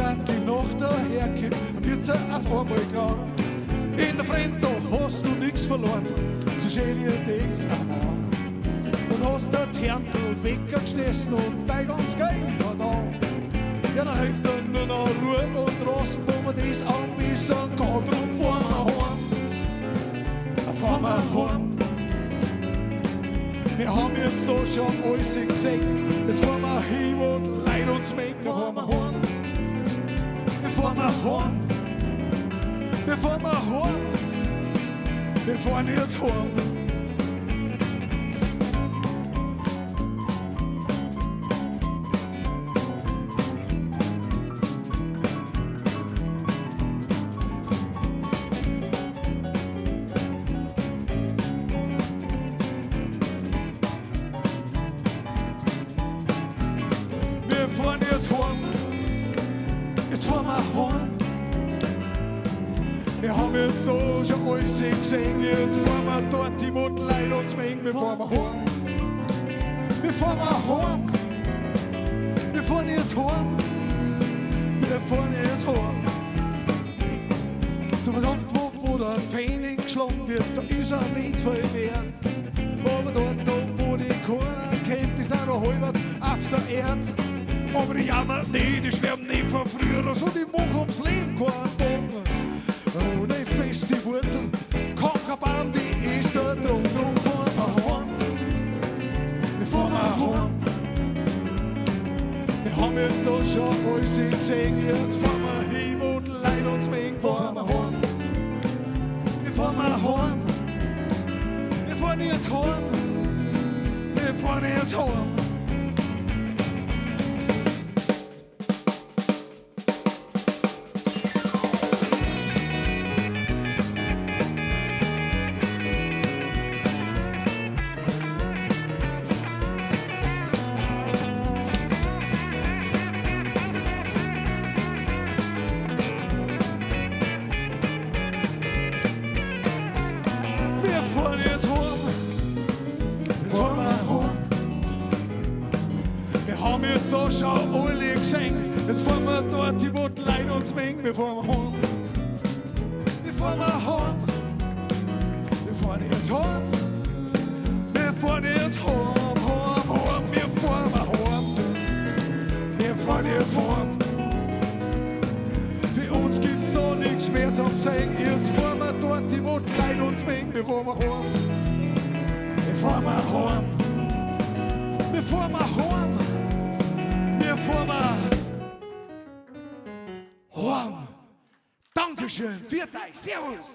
dass die Nacht daherkommt, wird's auf einmal klar. In der Fremde, da hast du nix verloren, so schön wie das auch war. Und hast der Terndl weggeschlossen und dein ganz Geld vertan. Ja, dann hilft dann nur noch Ruhe und Rassen, wo man das anbissen kann. Drum fahren wir heim. Fahren wir heim. Wir haben jetzt da schon alles gesehen. Jetzt fahren wir hin und leid uns weg. Wir fahren wir heim. Wir fahren wir heim. Wir fahren wir heim. Wir fahren jetzt heim. Wir fahren jetzt heim. Jetzt fahren wir heim. Wir haben jetzt da schon alles gesehen. Jetzt fahren wir dort, die wo die Leute uns mengen. Wir fahren wir heim. Wir fahren wir heim. Wir fahren jetzt heim. Wir fahren jetzt heim. Du verdammt, wo der Pfennig geschlagen wird, da ist er nicht viel wert. Aber dort, wo die Korner kennt, ist er noch halbert auf der Erde. Aber die jammern nicht, die sterben nicht von früher, also die machen ums Leben keinen Bogen. Ohne feste Wurzeln, kein Baum, die ist da drum, drum fahren wir heim. Wir fahren wir heim. Wir haben jetzt da schon alles gesehen, jetzt fahren wir hin und leid uns mengen, fahren wir heim. Wir fahren wir heim. Wir fahren jetzt heim. Wir fahren jetzt heim. Wir fahren jetzt heim. Wir fahren wir heim. Wir haben jetzt da schon alle gesehen. Jetzt fahren wir dort, die wo die Leute uns mengen. Wir fahren wir heim. Wir fahren wir heim. Wir fahren jetzt heim. Wir fahren jetzt heim, heim, heim. Wir fahren wir heim. Wir fahren jetzt heim. Für uns gibt's da nichts mehr zum Singen. Jetzt fahren wir dort, die wo die Leute uns mengen. Wir fahren wir heim. Wir fahren wir heim. Wir fahren wir heim. Wir fahren wir heim. Dankeschön. Viert euch. Servus.